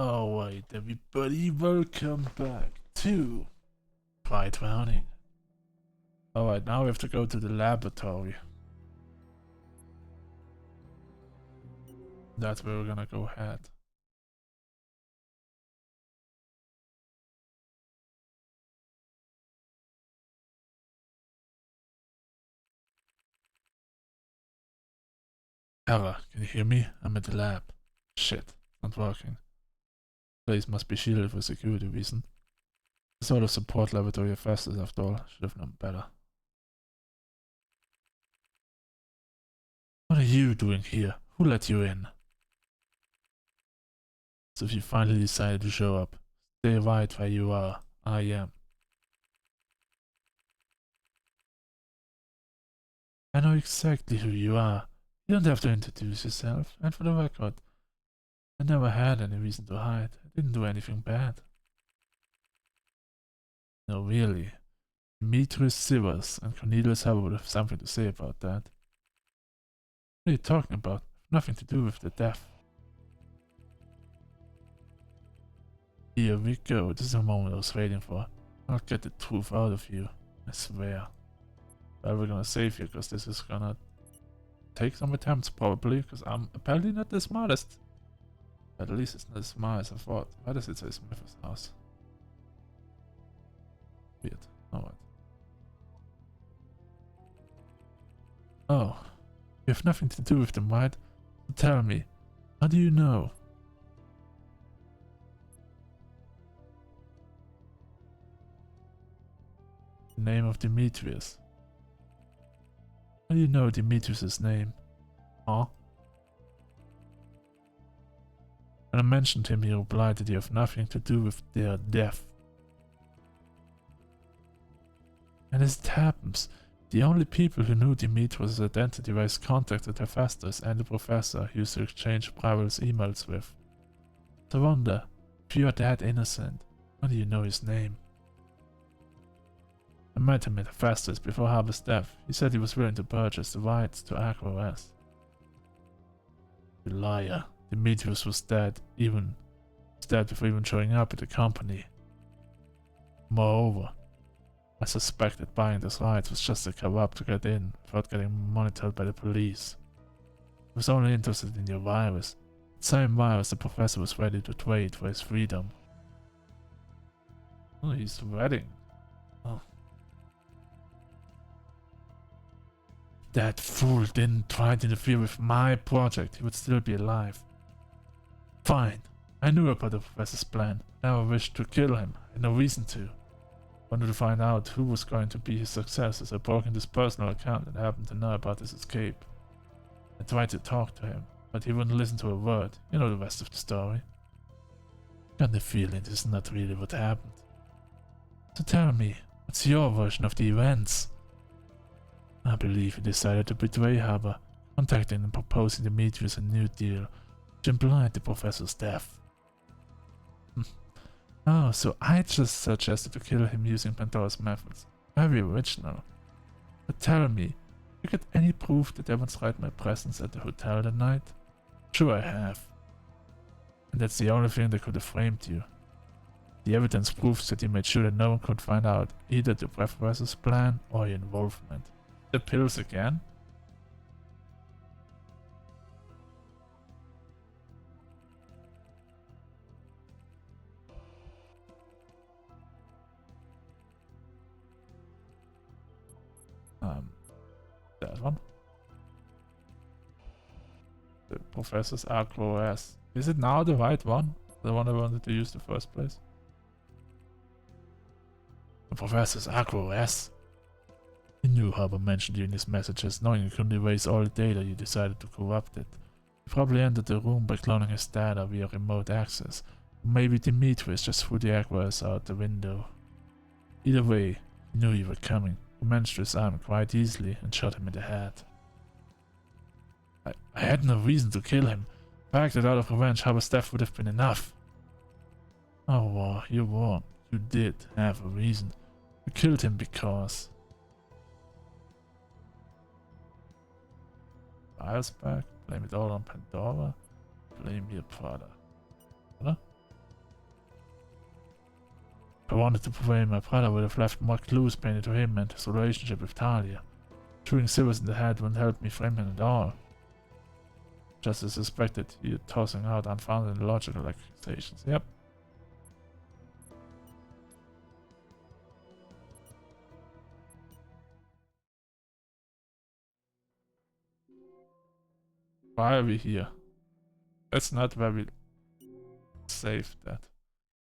Alright, everybody, welcome back to Quiet Drowning. Alright, now we have to go to the laboratory. That's where we're gonna go ahead. Ella, can you hear me? I'm at the lab. Shit, not working. Place must be shielded for security reason. The sort of support laboratory of Festus, after all. Should have known better. What are you doing here? Who let you in? So if you finally decided to show up, stay right where you are. I am. I know exactly who you are. You don't have to introduce yourself, and for the record, I never had any reason to hide. I didn't do anything bad. No, really. Demetrius Sivers and Cornelius Hubble would have something to say about that. What are you talking about? Nothing to do with the death. Here we go. This is the moment I was waiting for. I'll get the truth out of you. I swear. Well, we're gonna save you, because this is gonna take some attempts, probably, because I'm apparently not the smartest. At least it's not as smart as I thought. Why does it say Smith's house? Weird. Alright. Oh. You have nothing to do with them, right? So tell me, how do you know? The name of Demetrius. How do you know Demetrius' name? Huh? When I mentioned him, he replied that you have nothing to do with their death. And as it happens, the only people who knew Demetrius' identity were his contacts at Hephaestus and the professor he used to exchange private emails with. So I wonder, if you are that innocent, how do you know his name? I met him at Hephaestus before Harbor's death. He said he was willing to purchase the rights to AquaOS. You liar. Demetrius was dead before even showing up at the company. Moreover, I suspected buying those rights was just a cover-up to get in without getting monitored by the police. He was only interested in your virus. The same virus the professor was ready to trade for his freedom. Oh, he's sweating. Oh. That fool didn't try to interfere with my project, he would still be alive. Fine. I knew about the professor's plan. Never wished to kill him. I had no reason to. Wanted to find out who was going to be his successor, so I broke into his personal account and happened to know about his escape. I tried to talk to him, but he wouldn't listen to a word. You know the rest of the story. Got the feeling this is not really what happened. So tell me, what's your version of the events? I believe he decided to betray Harbor, contacting and proposing Demetrius a new deal, which implied the professor's death. Oh, so I just suggested to kill him using Pandora's methods. Very original. But tell me, you get any proof to demonstrate my presence at the hotel that night? Sure I have. And that's the only thing that could have framed you. The evidence proves that you made sure that no one could find out either the professor's plan or your involvement. The pills again? That one. The professor's AquaOS. Is it now the right one? The one I wanted to use in the first place? The professor's AquaOS? He knew Harbor mentioned you in his messages, knowing you couldn't erase all the data you decided to corrupt it. He probably entered the room by cloning his data via remote access. Or maybe Demetrius just threw the AquaOS out the window. Either way, he knew you were coming. He managed to disarm him quite easily and shot him in the head. I had no reason to kill him. The fact that out of revenge Harbor's death would have been enough. Oh, you're wrong. You did have a reason. You killed him because... Files back, blame it all on Pandora, blame your father. Huh? I wanted to prevail, my brother would have left more clues painted to him and his relationship with Talia. Shooting Silvers in the head wouldn't help me frame him at all. Just as suspected, you're tossing out unfounded and illogical accusations. Yep. Why are we here? That's not very safe, that.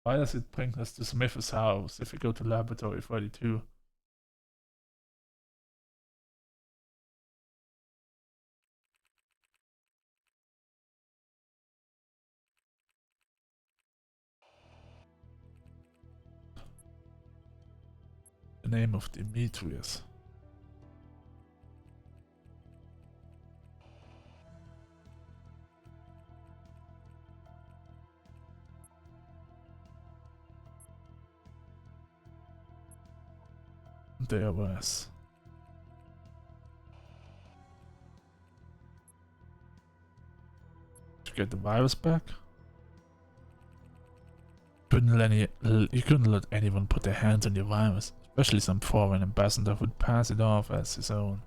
Why does it bring us to Smith's house if we go to Laboratory 42? The name of Demetrius. There was. To get the virus back? You couldn't let anyone put their hands on your virus, especially some foreign ambassador who'd pass it off as his own.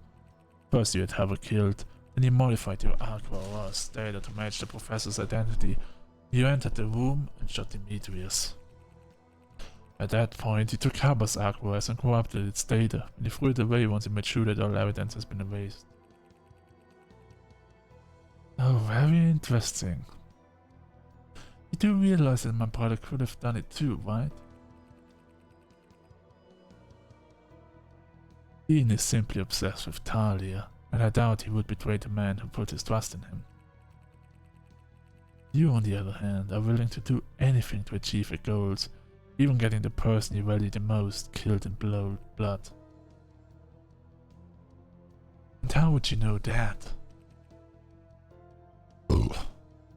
First you had Heather killed, then you modified your Aqua OS data to match the professor's identity. You entered the room and shot Demetrius. At that point, you took Haber's Aqua OS and corrupted its data, and you threw it away once you made sure that all evidence has been erased. Oh, very interesting. You do realize that my brother could have done it too, right? Ian is simply obsessed with Talia, and I doubt he would betray the man who put his trust in him. You, on the other hand, are willing to do anything to achieve your goals, even getting the person you value the most killed in blood. And how would you know that?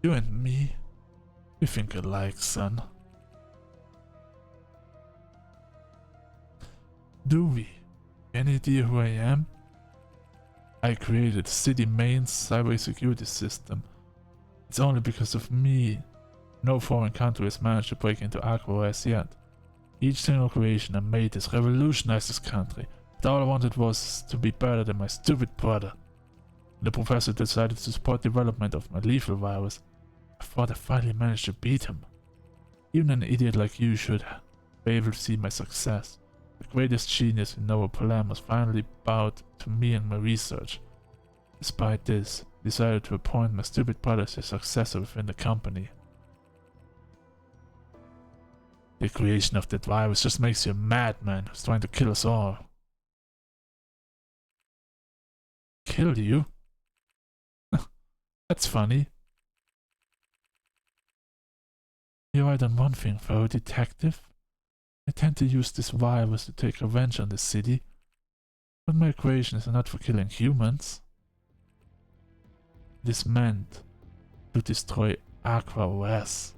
You and me, we think alike, son. Do we? Any idea who I am? I created the city main cyber security system. It's only because of me no foreign country has managed to break into Aqua OS yet. Each single creation I made has revolutionized this country, but all I wanted was to be better than my stupid brother. The professor decided to support development of my lethal virus. I thought I finally managed to beat him. Even an idiot like you should be able to see my success. The greatest genius in Nova Palamas finally bowed to me and my research. Despite this, he decided to appoint my stupid brother as his successor within the company. The creation of that virus just makes you a madman who's trying to kill us all. Kill you? That's funny. You're right on one thing, though, detective. I tend to use this virus to take revenge on the city, but my creations are not for killing humans. It is meant to destroy Aqua OS.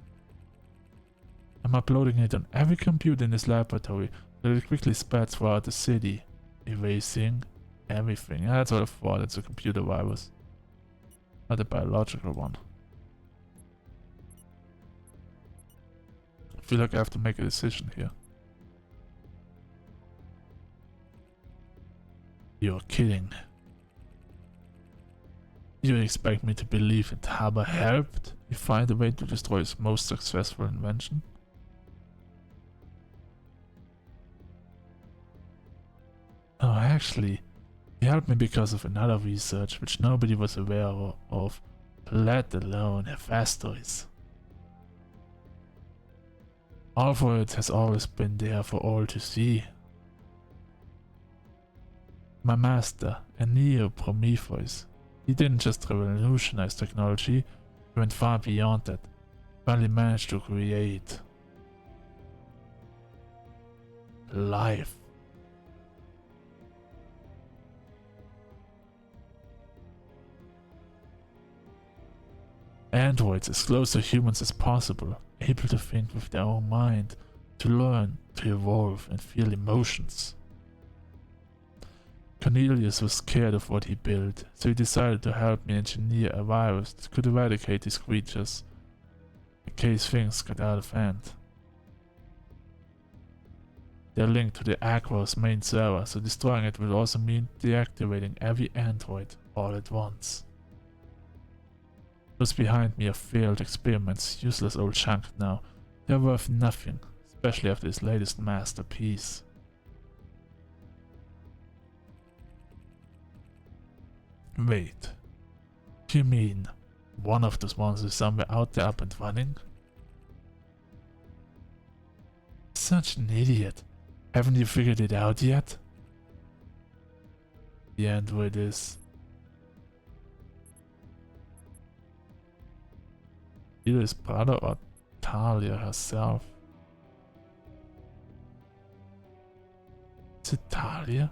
I'm uploading it on every computer in this laboratory so that it quickly spreads throughout the city, erasing everything. That's what I thought, it's a computer virus, not a biological one. I feel like I have to make a decision here. You're kidding. You expect me to believe that Haber helped you find a way to destroy his most successful invention? No, actually, he helped me because of another research which nobody was aware of, let alone Hephaestus. All for it has always been there for all to see. My master, Eneo Prometheus, he didn't just revolutionize technology, he went far beyond that. Finally managed to create life. Androids as close to humans as possible, able to think with their own mind, to learn, to evolve and feel emotions. Cornelius was scared of what he built, so he decided to help me engineer a virus that could eradicate these creatures, in case things got out of hand. They're linked to the Aquos main server, so destroying it will also mean deactivating every android all at once. Those behind me are failed experiments, useless old junk now. They're worth nothing, especially after his latest masterpiece. Wait, do you mean one of those monsters is somewhere out there up and running? Such an idiot. Haven't you figured it out yet? The android is either his brother or Talia herself. Is it Talia?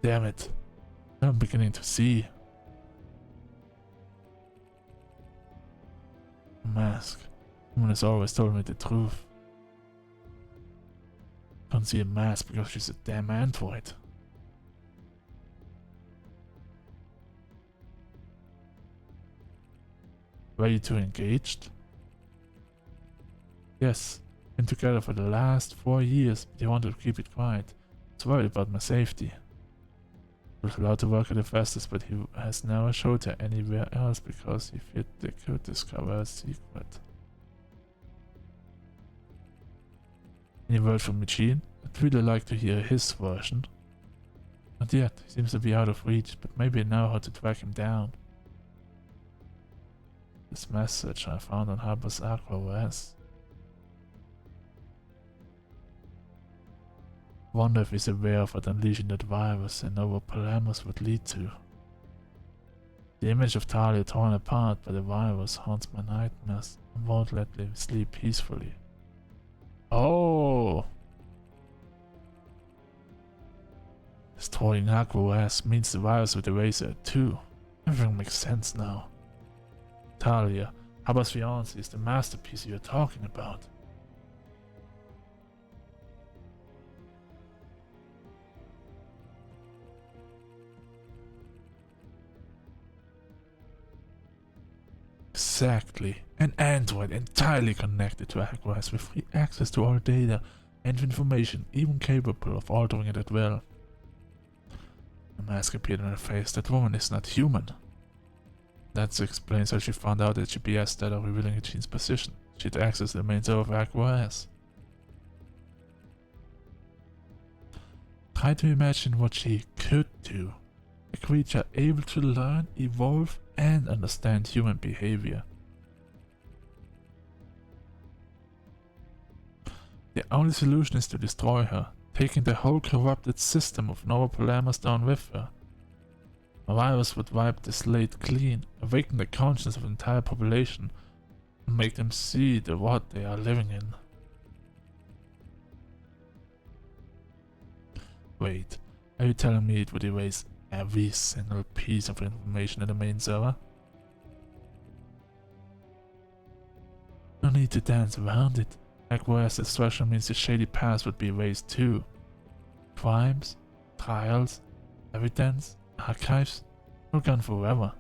Damn it. I'm beginning to see. A mask. Someone has always told me the truth. Can't see a mask because she's a damn android. Were you two engaged? Yes. Been together for the last 4 years, but they wanted to keep it quiet. I was worried about my safety. He was allowed to work at the fastest, but he has never showed her anywhere else because he feared they could discover a secret. Any word from Eugene? I'd really like to hear his version. Not yet, he seems to be out of reach, but maybe I know how to track him down. This message I found on Harper's Aqua OS. Wonder if he's aware of what unleashing that virus in Nova Polaris would lead to. The image of Talia torn apart by the virus haunts my nightmares and won't let me sleep peacefully. Oh! Destroying Aqua OS means the virus would erase her too. Everything makes sense now. Talia, Harper's fiancé, is the masterpiece you're talking about. Exactly. An android entirely connected to Aquas with free access to all data and information, even capable of altering it at will. A mask appeared on her face. That woman is not human. That explains how she found out the GPS data revealing Eugene's position. She had access to the main server of Aquas. Try to imagine what she could do. A creature able to learn, evolve, and understand human behavior. The only solution is to destroy her, taking the whole corrupted system of Nova Polaris down with her. A virus would wipe the slate clean, awaken the consciousness of the entire population, and make them see the world they are living in. Wait, are you telling me it would erase every single piece of information in the main server? No need to dance around it. Aqua's destruction means the shady past would be erased too. Crimes, trials, evidence, archives, all gone forever.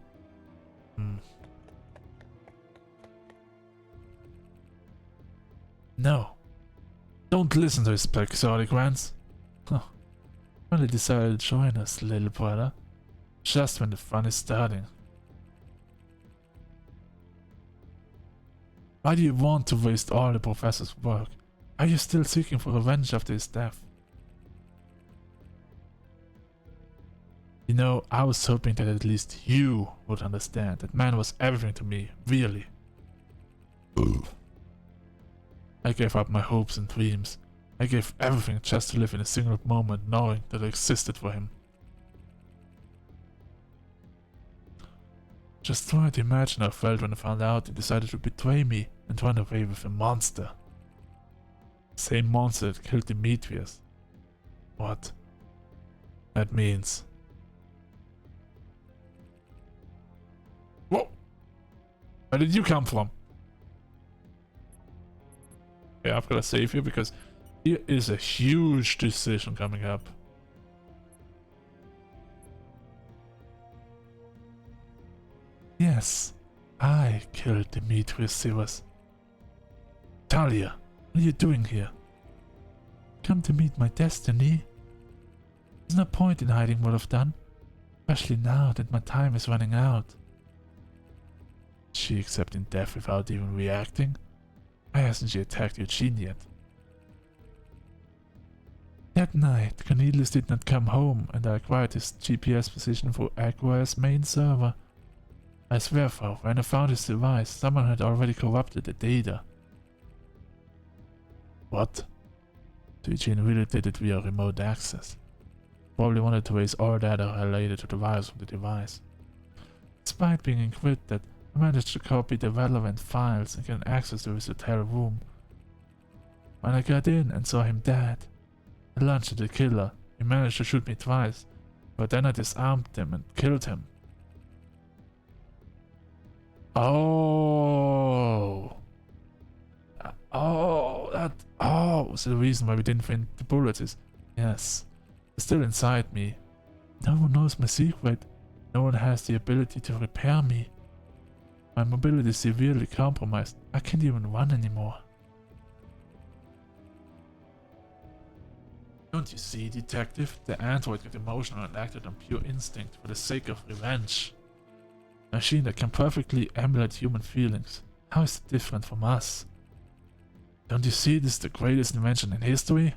No. Don't listen to his quixotic rants. Oh. Only decided to join us, little brother. Just when the fun is starting. Why do you want to waste all the professor's work? Are you still seeking for revenge after his death? You know, I was hoping that at least you would understand that man was everything to me, really. I gave up my hopes and dreams. I gave everything just to live in a single moment knowing that I existed for him. Just try to imagine how I felt when I found out he decided to betray me and run away with a monster. The same monster that killed Demetrius. What that means. Whoa! Where did you come from? Yeah, I've got to save you because here is a huge decision coming up. Yes, I killed Demetrius Sivas. Talia, What are you doing here? Come to meet my destiny. There's no point in hiding what I've done, especially now that my time is running out. Is she accepting death without even reacting? Why hasn't she attacked Eugene yet? That night, Cornelius did not come home, and I acquired his GPS position for Aqua's main server. I swear, though, when I found his device, someone had already corrupted the data. What? So Eugene really did it via remote access. Probably wanted to erase all data related to the virus from the device. Despite being encrypted, I managed to copy the relevant files and get access to his hotel room. When I got in and saw him dead, I lunged at the killer. He managed to shoot me twice, but then I disarmed him and killed him. Oh, so the reason why we didn't find the bullets is, yes, it's still inside me. No one knows my secret. No one has the ability to repair me. My mobility is severely compromised. I can't even run anymore. Don't you see, detective? The android got emotional and acted on pure instinct for the sake of revenge. A machine that can perfectly emulate human feelings. How is it different from us? Don't you see this is the greatest invention in history? If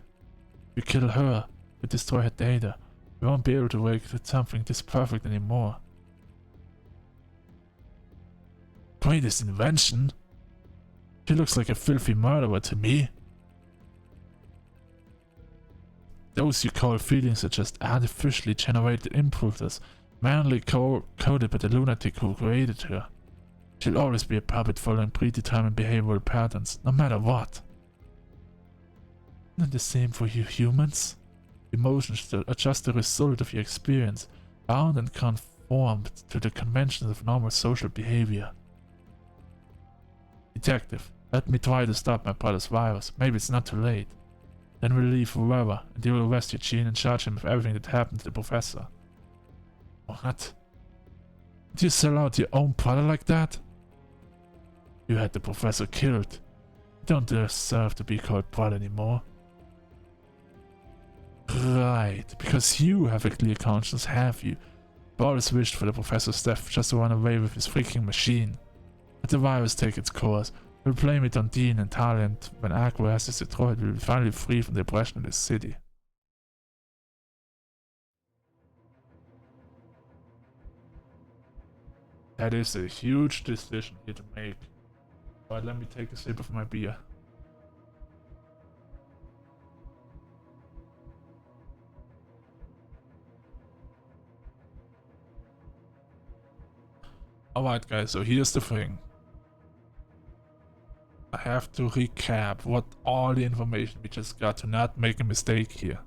we kill her, we destroy her data. We won't be able to work with something this perfect anymore. Greatest invention? She looks like a filthy murderer to me. Those you call feelings are just artificially generated impulses, manually coded by the lunatic who created her. She'll always be a puppet following predetermined behavioral patterns, no matter what. Isn't the same for you humans? Emotions are just the result of your experience, bound and conformed to the conventions of normal social behavior. Detective, let me try to stop my brother's virus. Maybe it's not too late. Then we'll leave forever, and you will arrest Eugene and charge him with everything that happened to the professor. What? Did you sell out your own brother like that? You had the professor killed. You don't deserve to be called brother anymore. Right, because you have a clear conscience, have you? You've always wished for the professor's death just to run away with his freaking machine. Let the virus take its course. We'll blame it on Dean and Talia, and when Aqua has is destroyed, we'll be finally free from the oppression of this city. That is a huge decision here to make. Alright, let me take a sip of my beer. Alright guys, so here's the thing. I have to recap what all the information we just got to not make a mistake here.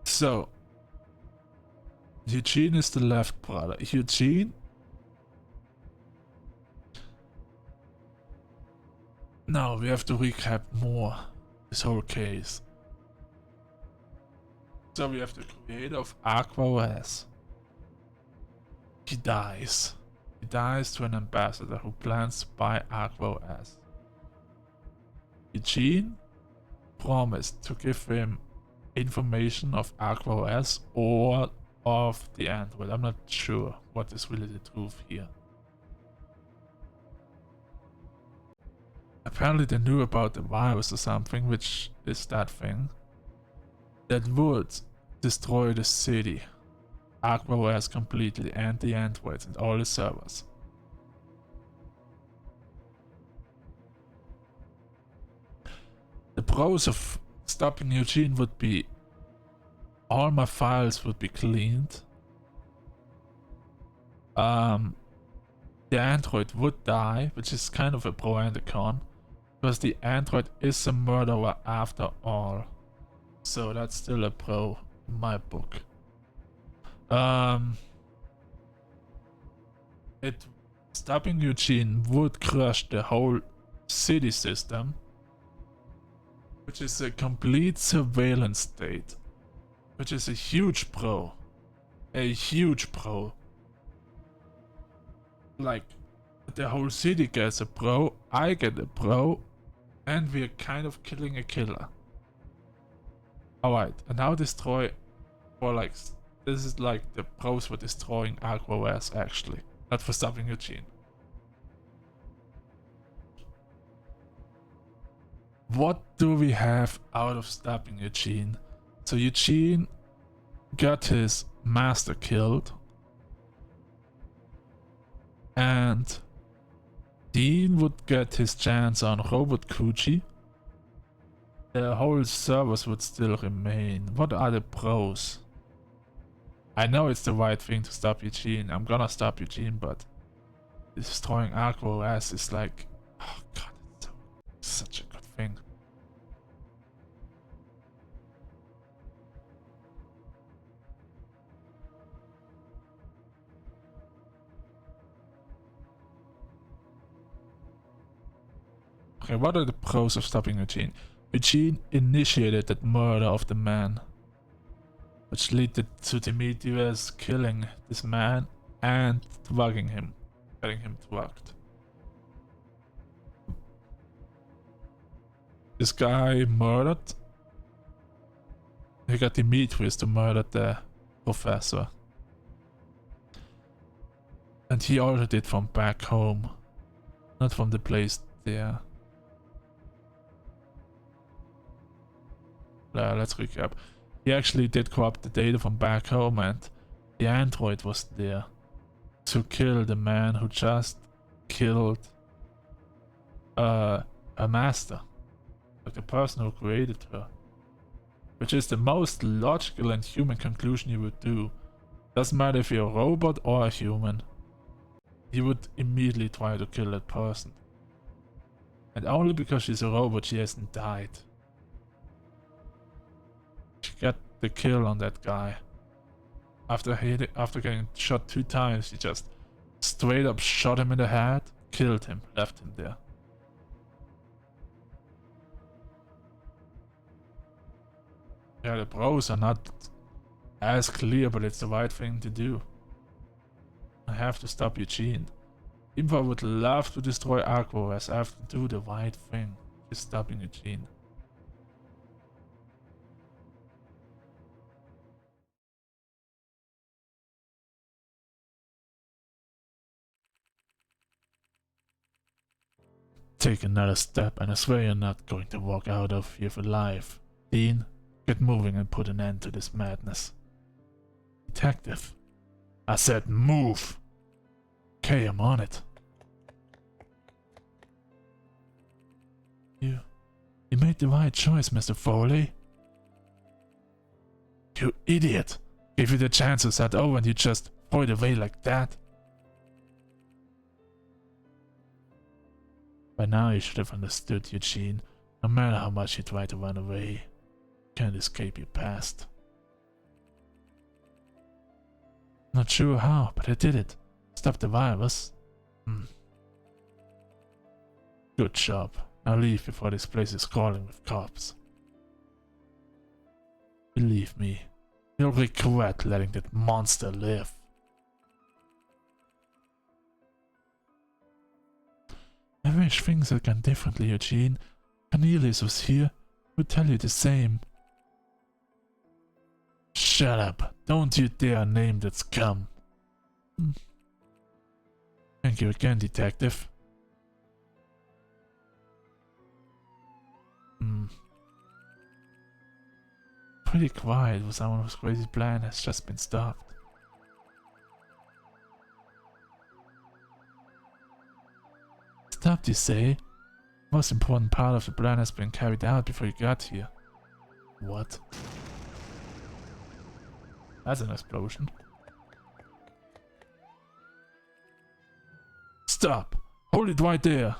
So, Eugene is the left brother. Eugene? Now we have to recap more this whole case. So we have the creator of Aqua. He dies. He dies to an ambassador who plans to buy Aqua. Eugene promised to give him information of Aqua or of the android. I'm not sure what is really the truth here. Apparently they knew about the virus or something, which is that thing that would destroy the city. Aqua completely, and the androids and all the servers. The pros of stopping Eugene would be all my files would be cleaned. The android would die, which is kind of a pro and a con, because the android is a murderer after all. So that's still a pro in my book. Stopping Eugene would crush the whole city system, which is a complete surveillance state, which is a huge pro. A huge pro. Like, The whole city gets a pro, I get a pro, and we're kind of killing a killer. Alright, and now destroy, or like, this is like the pros for destroying Aquawares actually, not for stopping Eugene. What do we have out of stopping Eugene? So Eugene got his master killed, and Dean would get his chance on Robot Kuji. The whole service would still remain. What are the pros? I know it's the right thing to stop Eugene. I'm gonna stop Eugene, but destroying Aquawares is like, oh god, it's such a good thing. Okay, what are the pros of stopping Eugene? Eugene initiated that murder of the man, which led to Demetrius killing this man and drugging him, getting him drugged. This guy murdered. He got Demetrius to murder the professor. And he also did from back home, not from the place there. Let's recap. He actually did corrupt the data from back home, and the android was there to kill the man who just killed a master, like the person who created her, which is the most logical and human conclusion you would do. Doesn't matter if you're a robot or a human, you would immediately try to kill that person, and only because she's a robot she hasn't died. She got the kill on that guy. After getting shot 2 times, she just straight up shot him in the head, killed him, left him there. Yeah, the pros are not as clear, but it's the right thing to do. I have to stop Eugene. Even though I would love to destroy Aquawares, I have to do the right thing. Just stopping Eugene. Take another step and I swear you're not going to walk out of here alive. Dean, get moving and put an end to this madness. Detective, I said move! Okay, I'm on it. You made the right choice, Mr. Foley. You idiot! Gave you the chance to start over and you just throw it away like that. By now you should have understood, Eugene. No matter how much you try to run away, you can't escape your past. Not sure how, but I did it. Stop the virus. Good job. Now leave before this place is crawling with cops. Believe me, you'll regret letting that monster live. I wish things had gone differently, Eugene. Cornelius was here. He would tell you the same. Shut up. Don't you dare name that scum. Thank you again, Detective. Pretty quiet for someone whose crazy plan has just been stopped. Stopped, you say? Most important part of the plan has been carried out before you got here. What? That's an explosion. Stop! Hold it right there!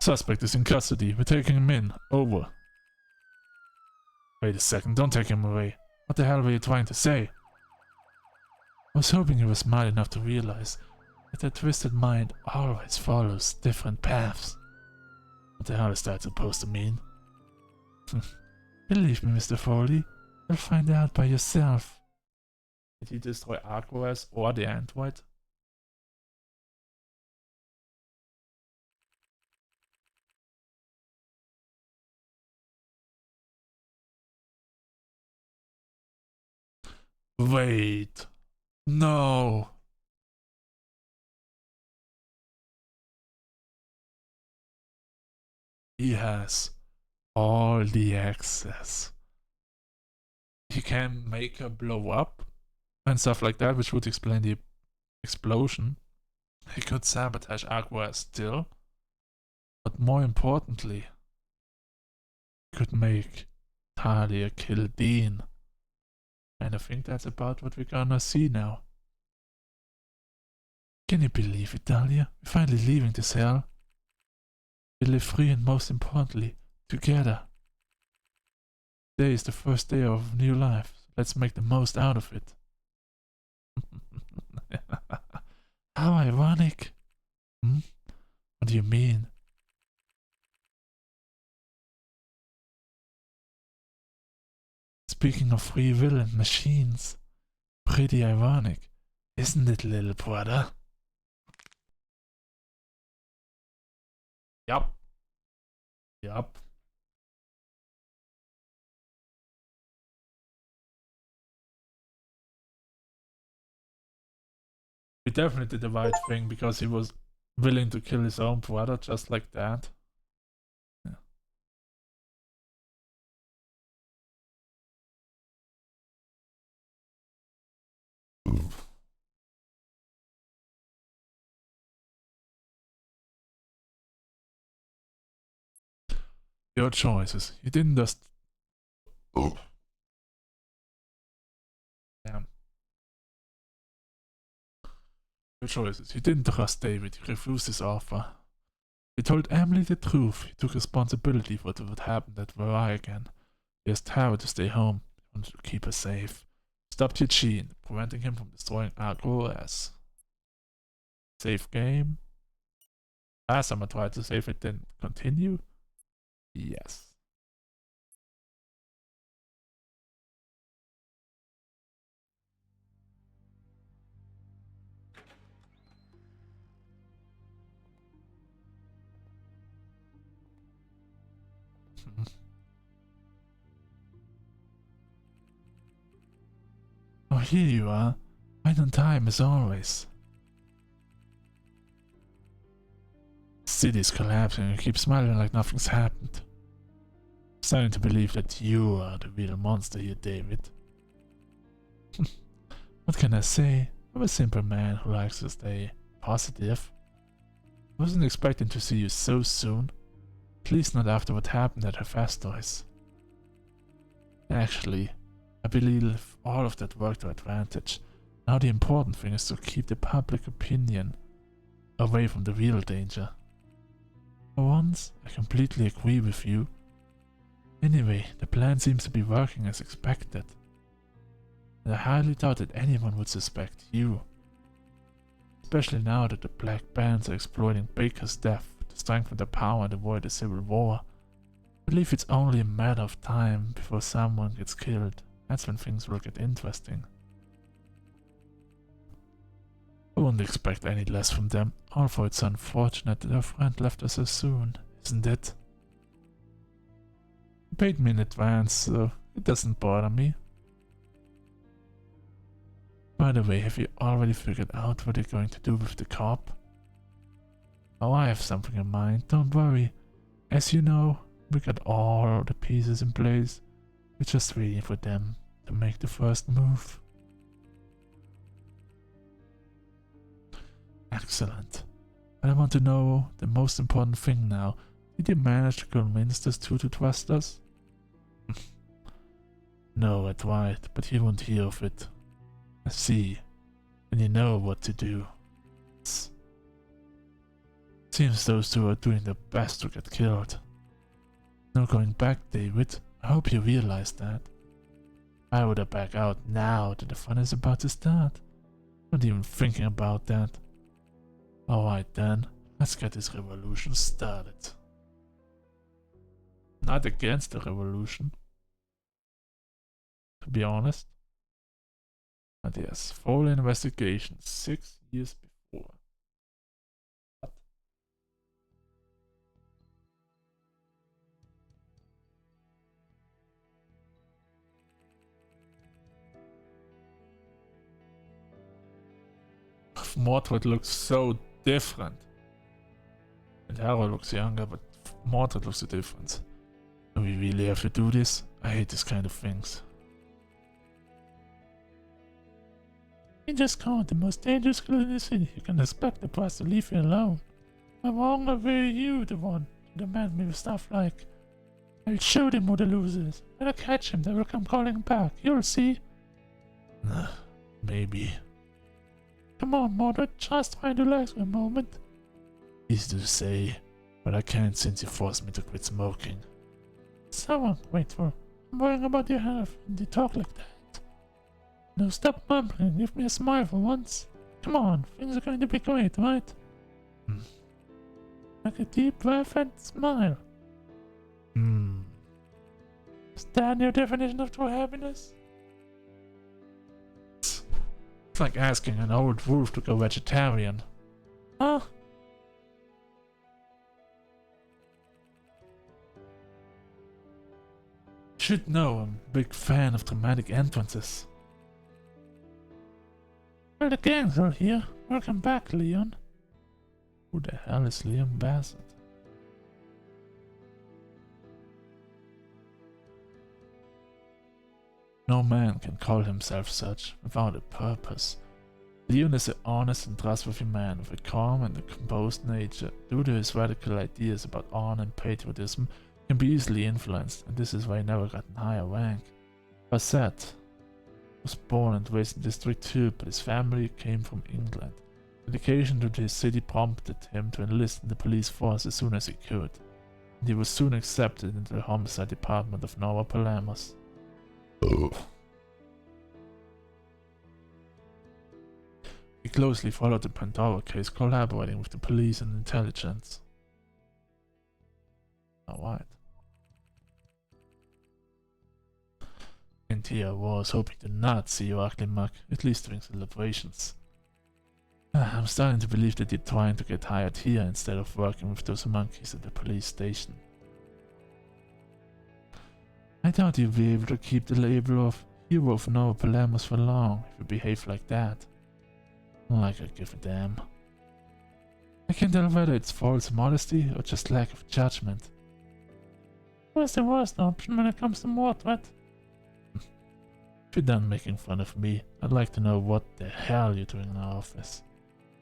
Suspect is in custody. We're taking him in. Over. Wait a second, don't take him away. What the hell were you trying to say? I was hoping you were smart enough to realize that a twisted mind always follows different paths. What the hell is that supposed to mean? Believe me, Mr. Foley, you'll find out by yourself. Did he destroy Argoas or the android? Wait. No. He has all the access. He can make her blow up and stuff like that, which would explain the explosion. He could sabotage Aqua still, but more importantly, he could make Talia kill Dean. And I think that's about what we're gonna see now. Can you believe it, Talia? We're finally leaving this hell. We live free and most importantly, together. Today is the first day of new life. So let's make the most out of it. How ironic. Hmm? What do you mean? Speaking of free will and machines, pretty ironic, isn't it, little brother? Yup. Yup. He definitely did the right thing because he was willing to kill his own brother just like that. Yeah. Your choices. You didn't just... Damn. Your choices. You didn't trust David. You refused his offer. You told Emily the truth. You took responsibility for what would happen at Varai again. You asked Howard to stay home. You wanted to keep her safe. Stopped Eugene, preventing him from destroying Argoas. Save game. Last time I tried to save it, then continue. Yes. Oh, here you are. Right on time as always. The city's collapsing and you keep smiling like nothing's happened. I'm starting to believe that you are the real monster here, David. What can I say? I'm a simple man who likes to stay positive. I wasn't expecting to see you so soon. At least not after what happened at Hephaestus. Actually, I believe all of that worked to advantage. Now the important thing is to keep the public opinion away from the real danger. For once, I completely agree with you. Anyway, the plan seems to be working as expected. And I highly doubt that anyone would suspect you. Especially now that the Black Bands are exploiting Baker's death to strengthen their power and avoid a civil war. I believe it's only a matter of time before someone gets killed. That's when things will get interesting. I wouldn't expect any less from them, although it's unfortunate that our friend left us so soon, isn't it? He paid me in advance, so it doesn't bother me. By the way, have you already figured out what you're going to do with the cop? Oh, I have something in mind, don't worry. As you know, we got all the pieces in place. We're just waiting for them to make the first move. Excellent. But I want to know the most important thing now. Did you manage to convince those two to trust us? No, I tried, but he won't hear of it. I see. And you know what to do. Seems those two are doing their best to get killed. No going back, David. I hope you realize that. Why would I back out now that the fun is about to start? Not even thinking about that. Alright then, let's get this revolution started. Not against the revolution, to be honest. And yes, full investigation 6 years before. What? Mordred looks so different. And Harold looks younger, but Mordred looks so different. Do we really have to do this? I hate this kind of things. You just caught the most dangerous girl in the city. You can expect the boss to leave you alone. Why longer were you the one to demand me with stuff like, I'll show them who the loser is. When I catch him, they will come calling back. You'll see. Maybe. Come on, Mordred, just try to relax for a moment. Easy to say, but I can't since you forced me to quit smoking. Someone wait for. I'm worrying about your health and you talk like that. No, stop mumbling and give me a smile for once. Come on, things are going to be great, right? Like a deep breath and smile. Is that your definition of true happiness? It's like asking an old wolf to go vegetarian. Huh? You should know I'm a big fan of dramatic entrances. Well, the gang's all here. Welcome back, Leon. Who the hell is Liam Bassett? No man can call himself such without a purpose. Leon is an honest and trustworthy man with a calm and a composed nature. Due to his radical ideas about honor and patriotism, he can be easily influenced, and this is why he never got a higher rank. Bassett was born and raised in District 2, but his family came from England. Dedication to his city prompted him to enlist in the police force as soon as he could, and he was soon accepted into the homicide department of Nova Palamas. He closely followed the Pandora case, collaborating with the police and intelligence. Alright. And here I was hoping to not see you ugly mug, at least during celebrations. I'm starting to believe that you're trying to get hired here instead of working with those monkeys at the police station. I doubt you'll be able to keep the label of hero of Nova Palamas for long if you behave like that. Like I give a damn. I can't tell whether it's false modesty or just lack of judgment. What's the worst option when it comes to Mordred? If you're done making fun of me, I'd like to know what the hell you're doing in our office.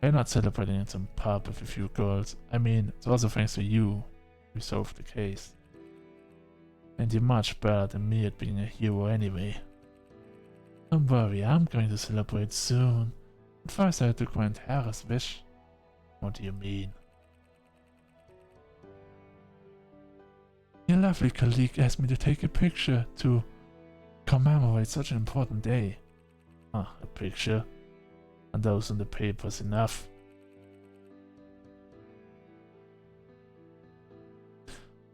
We're not celebrating in some pub with a few girls. I mean, it's also thanks to you we solved the case. And you're much better than me at being a hero anyway. Don't worry, I'm going to celebrate soon. But first I had to grant Hera's wish. What do you mean? Your lovely colleague asked me to take a picture to commemorate such an important day. Ah, a picture? And those in the paper's enough.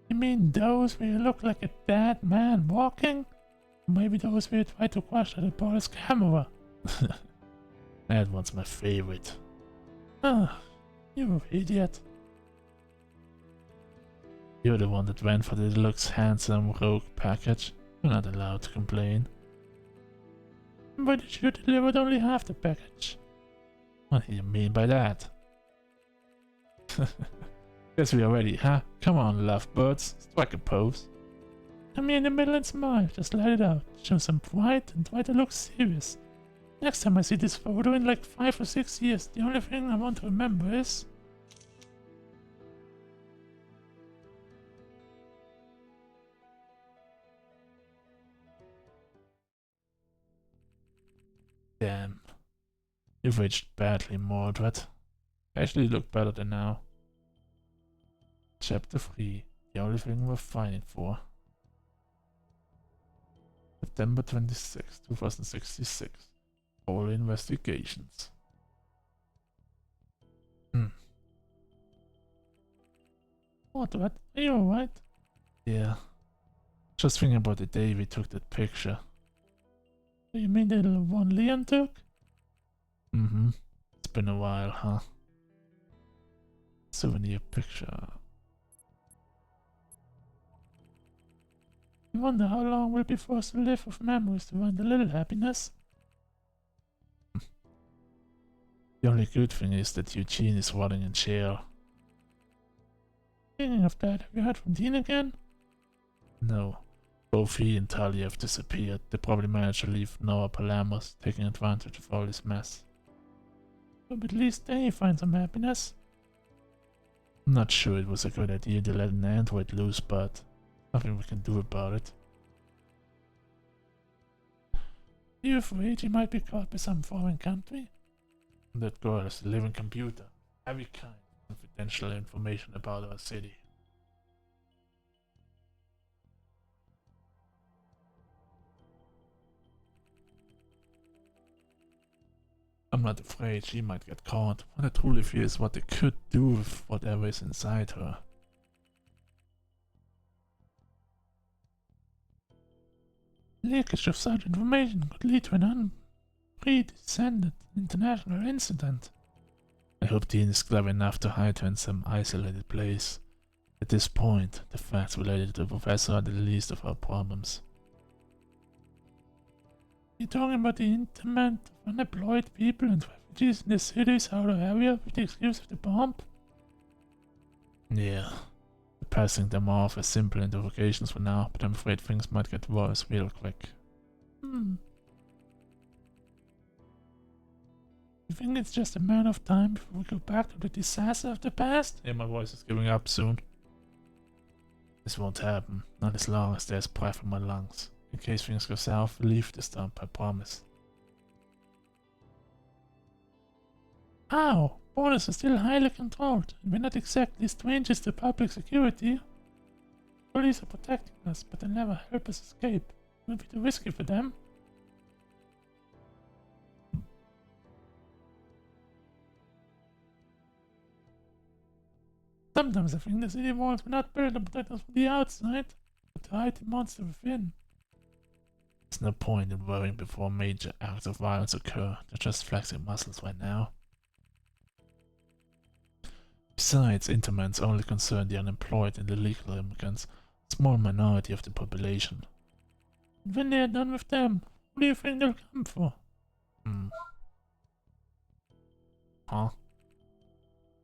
You mean those where you look like a dead man walking? Or maybe those where you try to crush the boy's camera? That one's my favorite. Ah, you idiot. You're the one that went for the deluxe handsome rogue package. You're not allowed to complain. But you delivered only half the package. What do you mean by that? Guess we are ready, huh? Come on, lovebirds. Strike a pose. Come here in the middle and smile. Just let it out. Show some pride and try to look serious. Next time I see this photo in like 5 or 6 years, the only thing I want to remember is... Damn. You've aged badly, Mordred. Actually look better than now. Chapter 3. The only thing we're fighting for. September 26, 2066. All investigations. Mordred, are you alright? Yeah. Just thinking about the day we took that picture. Do you mean the one Leon took? Mm-hmm. It's been a while, huh? Souvenir picture. I wonder how long we'll be forced to live with memories to find a little happiness. The only good thing is that Eugene is rotting in jail. Speaking of that, have you heard from Dean again? No. Both he and Talia have disappeared. They probably managed to leave Noah Palamas, taking advantage of all this mess. But at least they find some happiness. I'm not sure it was a good idea to let an android loose, but nothing we can do about it. Are you afraid he might be caught by some foreign country? That girl is a living computer. Every kind of confidential information about our city. I'm not afraid she might get caught. What I truly fear is what they could do with whatever is inside her. Leakage of such information could lead to an unprecedented international incident. I hope Dean is clever enough to hide her in some isolated place. At this point, the facts related to the professor are the least of our problems. You're talking about the internment of unemployed people and refugees in the city's outer area with the excuse of the bomb? Yeah. We're passing them off as simple interrogations for now, but I'm afraid things might get worse real quick. You think it's just a matter of time before we go back to the disaster of the past? Yeah, my voice is giving up soon. This won't happen, not as long as there's breath in my lungs. In case things go south, we'll leave this dump, I promise. How? Borders are still highly controlled, and we're not exactly strangers to public security. Police are protecting us, but they'll never help us escape. It will be too risky for them. Sometimes I think the city walls were not built to protect us from the outside, but to hide the monster within. There's no point in worrying before major acts of violence occur. They're just flexing muscles right now. Besides, interments only concern the unemployed and illegal immigrants, a small minority of the population. And when they are done with them, what do you think they'll come for? Huh?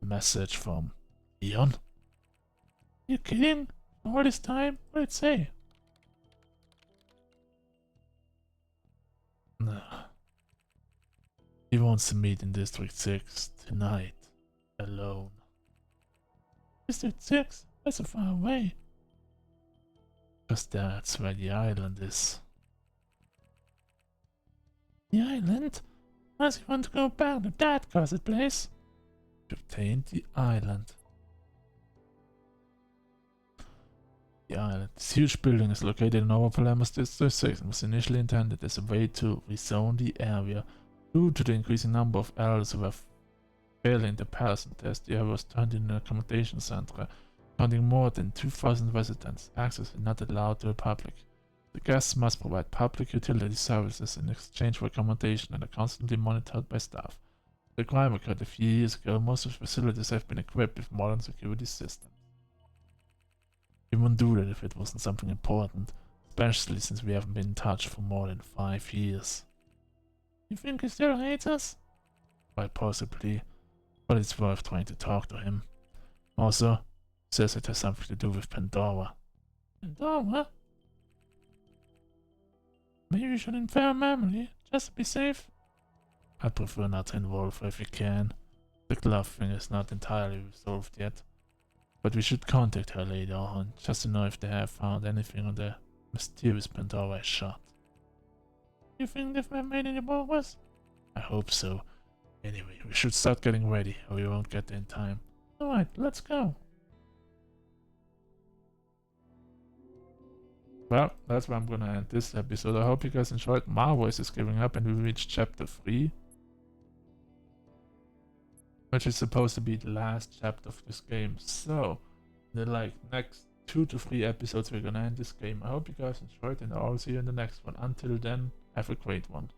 Message from Leon? You kidding? All this time? What did it say? No. He wants to meet in District 6 tonight. Alone. District 6? That's so far away. Because that's where the island is. The island? Why does he want to go back to that cursed place? To obtain the island. The island. This huge building is located in Nova Palamas District 6 and was initially intended as a way to rezone the area. Due to the increasing number of elders who were failing the Patterson test, the area was turned into an accommodation center, counting more than 2,000 residents. Access is not allowed to the public. The guests must provide public utility services in exchange for accommodation and are constantly monitored by staff. The crime occurred a few years ago. Most of the facilities have been equipped with modern security systems. We wouldn't do that if it wasn't something important, especially since we haven't been in touch for more than 5 years. You think he still hates us? Quite possibly, but it's worth trying to talk to him. Also, he says it has something to do with Pandora. Pandora? Maybe we should inform Emily, just to be safe. I'd prefer not to involve her if we can. The glove thing is not entirely resolved yet. But we should contact her later on, just to know if they have found anything on the mysterious Pandora shot. You think they've made any progress? I hope so. Anyway, we should start getting ready, or we won't get there in time. Alright, let's go. Well, that's where I'm gonna end this episode. I hope you guys enjoyed. My voice is giving up and we reached chapter 3. Which is supposed to be the last chapter of this game. So, in the next 2 to 3 episodes we're gonna end this game. I hope you guys enjoyed and I'll see you in the next one. Until then, have a great one.